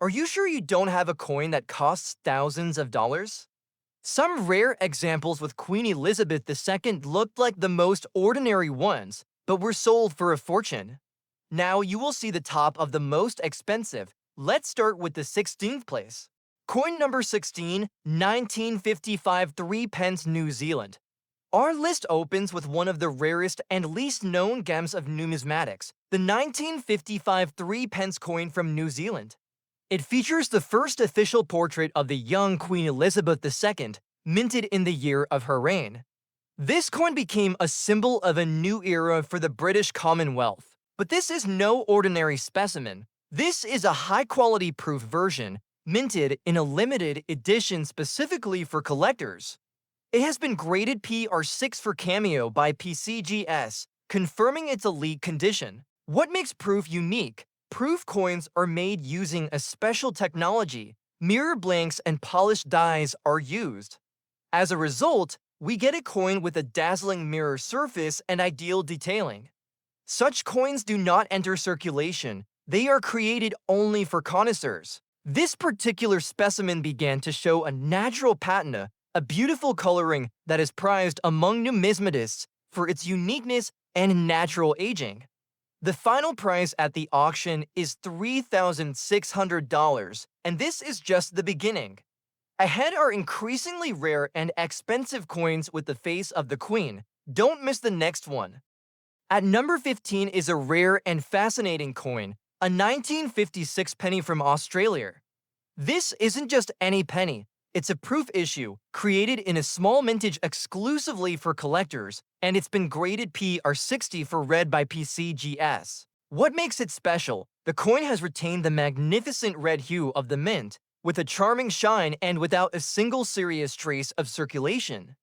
Are you sure you don't have a coin that costs thousands of dollars? Some rare examples with Queen Elizabeth II looked like the most ordinary ones, but were sold for a fortune. Now you will see the top of the most expensive. Let's start with the 16th place. Coin number 16, 1955 3 pence New Zealand. Our list opens with one of the rarest and least known gems of numismatics, the 1955 3 pence coin from New Zealand. It features the first official portrait of the young Queen Elizabeth II, minted in the year of her reign. This coin became a symbol of a new era for the British Commonwealth. But this is no ordinary specimen. This is a high-quality proof version, minted in a limited edition specifically for collectors. It has been graded PR6 for Cameo by PCGS, confirming its elite condition. What makes proof unique? Proof coins are made using a special technology. Mirror blanks and polished dies are used. As a result, we get a coin with a dazzling mirror surface and ideal detailing. Such coins do not enter circulation. They are created only for connoisseurs. This particular specimen began to show a natural patina, a beautiful coloring that is prized among numismatists for its uniqueness and natural aging. The final price at the auction is $3,600, and this is just the beginning. Ahead are increasingly rare and expensive coins with the face of the Queen. Don't miss the next one. At number 15 is a rare and fascinating coin, a 1956 penny from Australia. This isn't just any penny. It's a proof issue, created in a small mintage exclusively for collectors, and it's been graded PR60 for red by PCGS. What makes it special? The coin has retained the magnificent red hue of the mint, with a charming shine and without a single serious trace of circulation.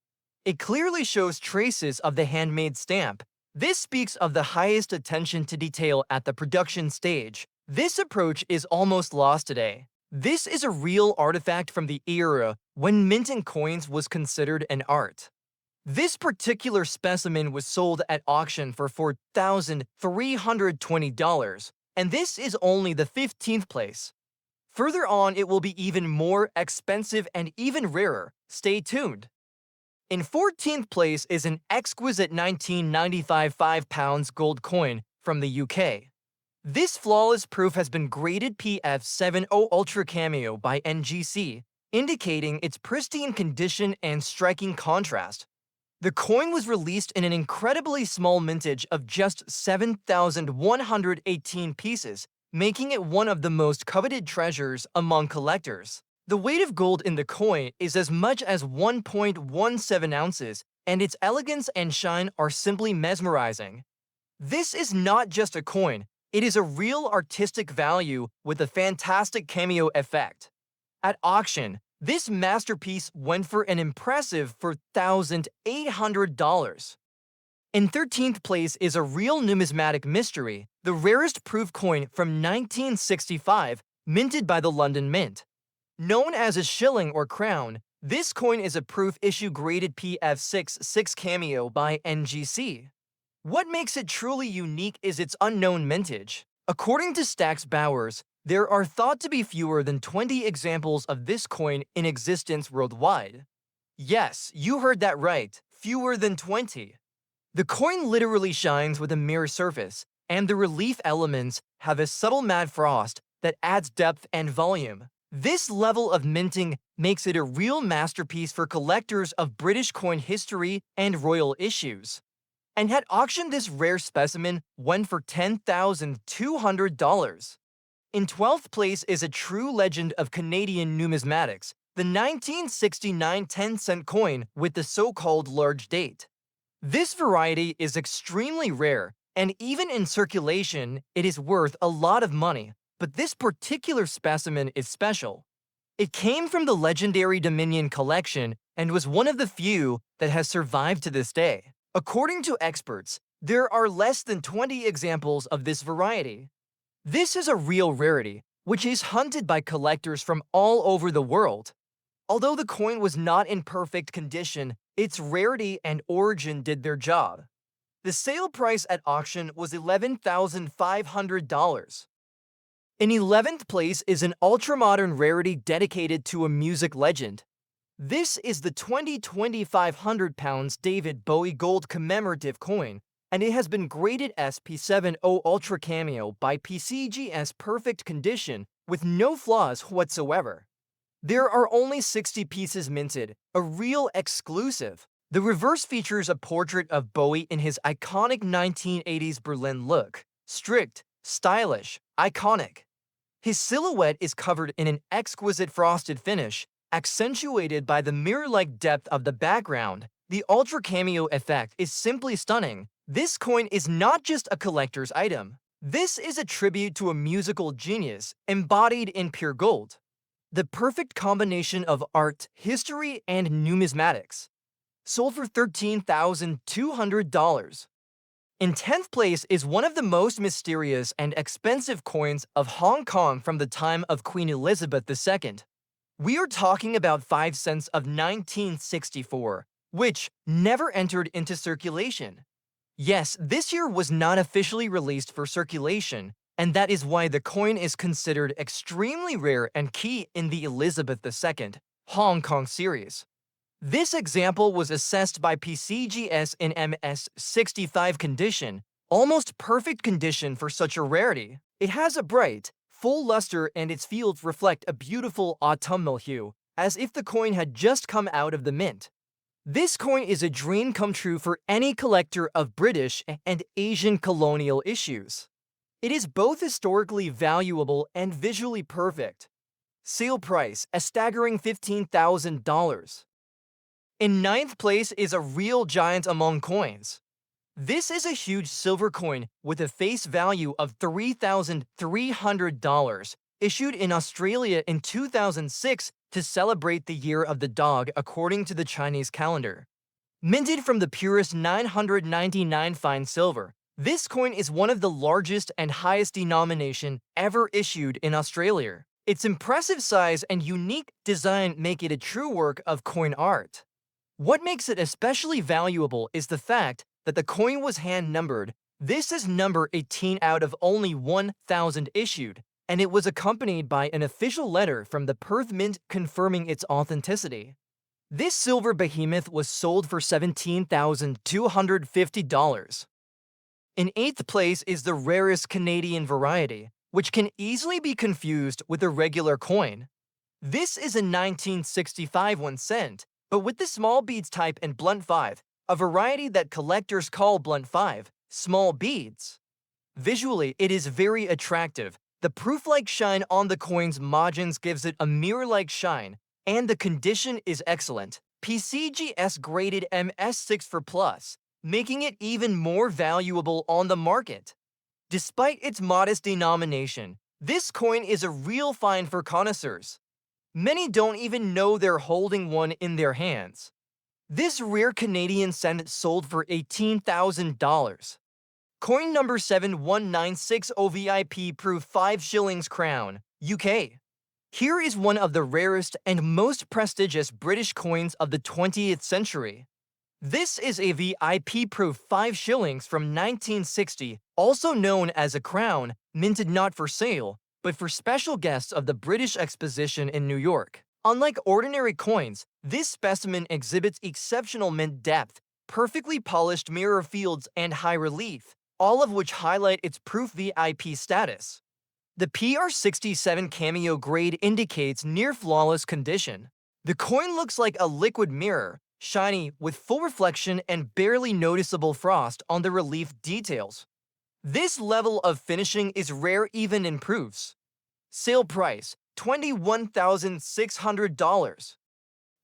It clearly shows traces of the handmade stamp. This speaks of the highest attention to detail at the production stage. This approach is almost lost today. This is a real artifact from the era when minting coins was considered an art. This particular specimen was sold at auction for $4,320, and this is only the 15th place. Further on, it will be even more expensive and even rarer. Stay tuned. In 14th place is an exquisite 1995 £5 gold coin from the UK. This flawless proof has been graded PF70 Ultra Cameo by NGC, indicating its pristine condition and striking contrast. The coin was released in an incredibly small mintage of just 7,118 pieces, making it one of the most coveted treasures among collectors. The weight of gold in the coin is as much as 1.17 ounces, and its elegance and shine are simply mesmerizing. This is not just a coin. It is a real artistic value with a fantastic cameo effect. At auction, this masterpiece went for an impressive $4,800. In 13th place is a real numismatic mystery, the rarest proof coin from 1965, minted by the London Mint. Known as a shilling or crown, this coin is a proof issue graded PF6 Cameo by NGC. What makes it truly unique is its unknown mintage. According to Stax Bowers, there are thought to be fewer than 20 examples of this coin in existence worldwide. Yes, you heard that right, fewer than 20. The coin literally shines with a mirror surface, and the relief elements have a subtle matte frost that adds depth and volume. This level of minting makes it a real masterpiece for collectors of British coin history and royal issues. And at auction, this rare specimen went for $10,200. In 12th place is a true legend of Canadian numismatics, the 1969 10-cent coin with the so-called large date. This variety is extremely rare, and even in circulation, it is worth a lot of money, but this particular specimen is special. It came from the legendary Dominion collection and was one of the few that has survived to this day. According to experts, there are less than 20 examples of this variety. This is a real rarity, which is hunted by collectors from all over the world. Although the coin was not in perfect condition, its rarity and origin did their job. The sale price at auction was $11,500. In 11th place is an ultramodern rarity dedicated to a music legend. This is the 2020 £500 David Bowie gold commemorative coin, and it has been graded SP70 Ultra Cameo by PCG's perfect condition with no flaws whatsoever. There are only 60 pieces minted, a real exclusive. The reverse features a portrait of Bowie in his iconic 1980s Berlin look. Strict, stylish, iconic. His silhouette is covered in an exquisite frosted finish, accentuated by the mirror-like depth of the background. The Ultra Cameo effect is simply stunning. This coin is not just a collector's item. This is a tribute to a musical genius embodied in pure gold. The perfect combination of art, history, and numismatics. Sold for $13,200. In 10th place is one of the most mysterious and expensive coins of Hong Kong from the time of Queen Elizabeth II. We are talking about 5 cents of 1964, which never entered into circulation. Yes, this year was not officially released for circulation, and that is why the coin is considered extremely rare and key in the Elizabeth II Hong Kong series. This example was assessed by PCGS in MS65 condition, almost perfect condition for such a rarity. It has a bright, full luster and its fields reflect a beautiful autumnal hue, as if the coin had just come out of the mint. This coin is a dream come true for any collector of British and Asian colonial issues. It is both historically valuable and visually perfect. Sale price, a staggering $15,000. In 9th place is a real giant among coins. This is a huge silver coin with a face value of $3,300, issued in Australia in 2006 to celebrate the Year of the Dog according to the Chinese calendar. Minted from the purest 999 fine silver, this coin is one of the largest and highest denomination ever issued in Australia. Its impressive size and unique design make it a true work of coin art. What makes it especially valuable is the fact that the coin was hand-numbered. This is number 18 out of only 1,000 issued, and it was accompanied by an official letter from the Perth Mint confirming its authenticity. This silver behemoth was sold for $17,250. In 8th place is the rarest Canadian variety, which can easily be confused with a regular coin. This is a 1965 1 cent, but with the small beads type and blunt 5, a variety that collectors call blunt 5, small beads. Visually, it is very attractive. The proof-like shine on the coin's margins gives it a mirror-like shine, and the condition is excellent. PCGS graded MS6 for plus, making it even more valuable on the market. Despite its modest denomination, this coin is a real find for connoisseurs. Many don't even know they're holding one in their hands. This rare Canadian cent sold for $18,000. Coin number 7196 OVIP Proof 5 Shillings Crown, UK. Here is one of the rarest and most prestigious British coins of the 20th century. This is a VIP Proof 5 Shillings from 1960, also known as a crown, minted not for sale, but for special guests of the British Exposition in New York. Unlike ordinary coins, this specimen exhibits exceptional mint depth, perfectly polished mirror fields, and high relief, all of which highlight its proof VIP status. The PR67 Cameo grade indicates near flawless condition. The coin looks like a liquid mirror, shiny with full reflection and barely noticeable frost on the relief details. This level of finishing is rare even in proofs. Sale price, $21,600.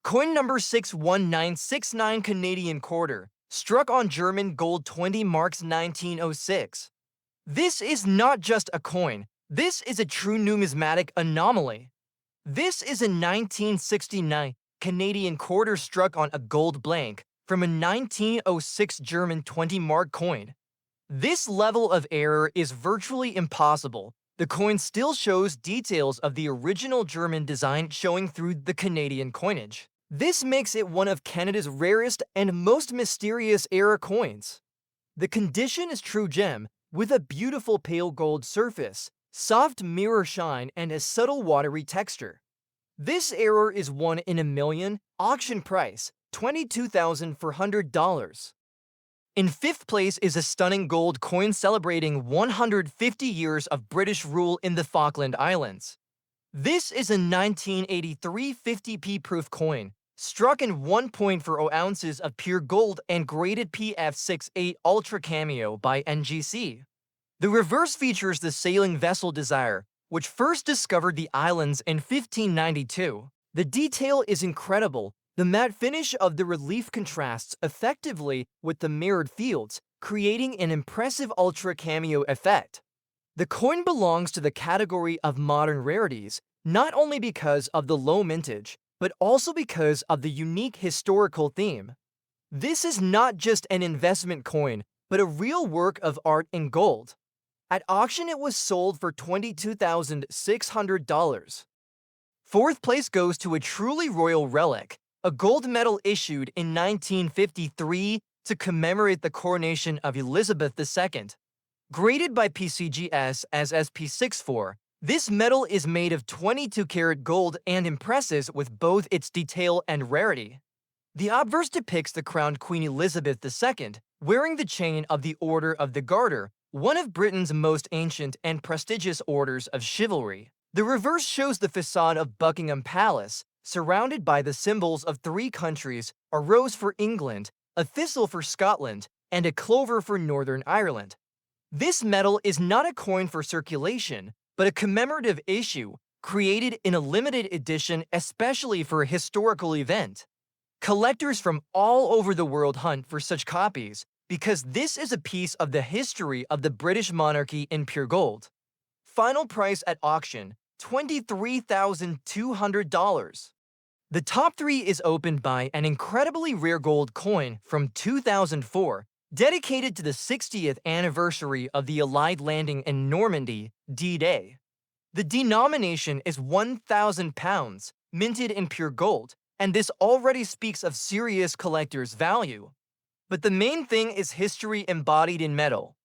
Coin number 61969 Canadian quarter, struck on German gold 20 marks 1906. This is not just a coin, this is a true numismatic anomaly. This is a 1969 Canadian quarter struck on a gold blank from a 1906 German 20 mark coin. This level of error is virtually impossible. The coin still shows details of the original German design showing through the Canadian coinage. This makes it one of Canada's rarest and most mysterious era coins. The condition is true gem, with a beautiful pale gold surface, soft mirror shine, and a subtle watery texture. This error is 1 in a million, auction price $22,400. In fifth place is a stunning gold coin celebrating 150 years of British rule in the Falkland Islands. This is a 1983 50p proof coin, struck in 1.40 ounces of pure gold and graded PF68 Ultra Cameo by NGC. The reverse features the sailing vessel Desire, which first discovered the islands in 1592. The detail is incredible. The matte finish of the relief contrasts effectively with the mirrored fields, creating an impressive ultra cameo effect. The coin belongs to the category of modern rarities, not only because of the low mintage, but also because of the unique historical theme. This is not just an investment coin, but a real work of art in gold. At auction, it was sold for $22,600. Fourth place goes to a truly royal relic, a gold medal issued in 1953 to commemorate the coronation of Elizabeth II. Graded by PCGS as SP64, this medal is made of 22-karat gold and impresses with both its detail and rarity. The obverse depicts the crowned Queen Elizabeth II, wearing the chain of the Order of the Garter, one of Britain's most ancient and prestigious orders of chivalry. The reverse shows the facade of Buckingham Palace, surrounded by the symbols of 3 countries, a rose for England, a thistle for Scotland, and a clover for Northern Ireland. This medal is not a coin for circulation, but a commemorative issue, created in a limited edition especially for a historical event. Collectors from all over the world hunt for such copies, because this is a piece of the history of the British monarchy in pure gold. Final price at auction, $23,200. The top 3 is opened by an incredibly rare gold coin from 2004, dedicated to the 60th anniversary of the Allied landing in Normandy, D-Day. The denomination is £1,000, minted in pure gold, and this already speaks of serious collector's value. But the main thing is history embodied in metal.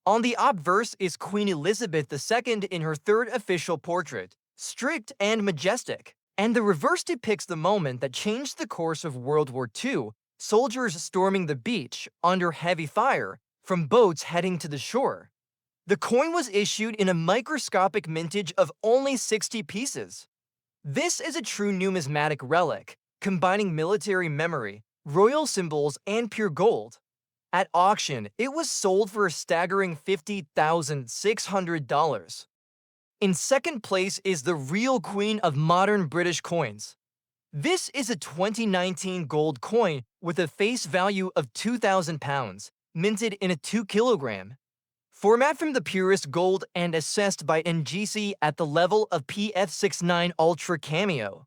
On the obverse is Queen Elizabeth II in her 3rd official portrait, strict and majestic, and the reverse depicts the moment that changed the course of World War II, soldiers storming the beach under heavy fire from boats heading to the shore. The coin was issued in a microscopic mintage of only 60 pieces. This is a true numismatic relic, combining military memory, royal symbols, and pure gold. At auction, it was sold for a staggering $50,600. In second place is the real queen of modern British coins. This is a 2019 gold coin with a face value of £2,000, minted in a 2 kilogram. Format from the purest gold and assessed by NGC at the level of PF69 Ultra Cameo.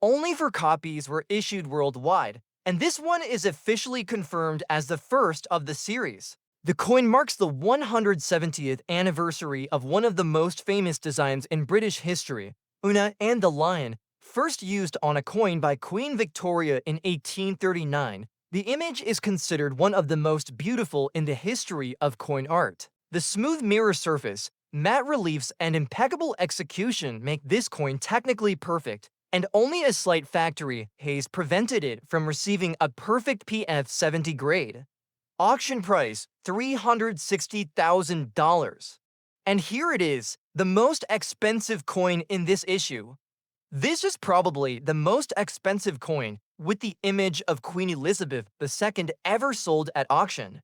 Only 4 copies were issued worldwide, and this one is officially confirmed as the first of the series. The coin marks the 170th anniversary of one of the most famous designs in British history, Una and the Lion, first used on a coin by Queen Victoria in 1839. The image is considered one of the most beautiful in the history of coin art. The smooth mirror surface, matte reliefs, and impeccable execution make this coin technically perfect, and only a slight factory haze prevented it from receiving a perfect PF70 grade. Auction price, $360,000. And here it is, the most expensive coin in this issue. This is probably the most expensive coin with the image of Queen Elizabeth II ever sold at auction.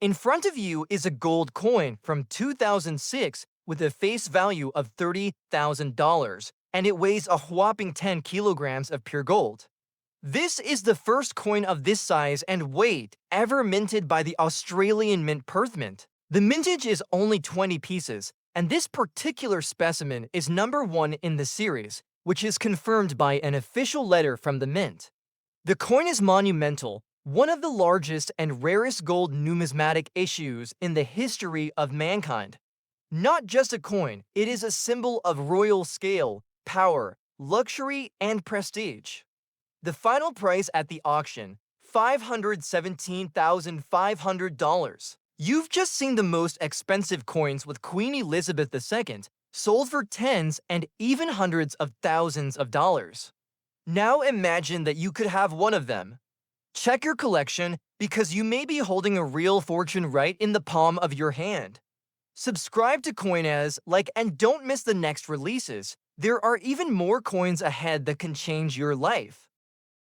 In front of you is a gold coin from 2006 with a face value of $30,000, and it weighs a whopping 10 kilograms of pure gold. This is the first coin of this size and weight ever minted by the Australian mint Perth Mint. The mintage is only 20 pieces, and this particular specimen is number 1 in the series, which is confirmed by an official letter from the mint. The coin is monumental, one of the largest and rarest gold numismatic issues in the history of mankind. Not just a coin, it is a symbol of royal scale, power, luxury, and prestige. The final price at the auction, $517,500. You've just seen the most expensive coins with Queen Elizabeth II, sold for tens and even hundreds of thousands of dollars. Now imagine that you could have one of them. Check your collection because you may be holding a real fortune right in the palm of your hand. Subscribe to COİN and don't miss the next releases. There are even more coins ahead that can change your life.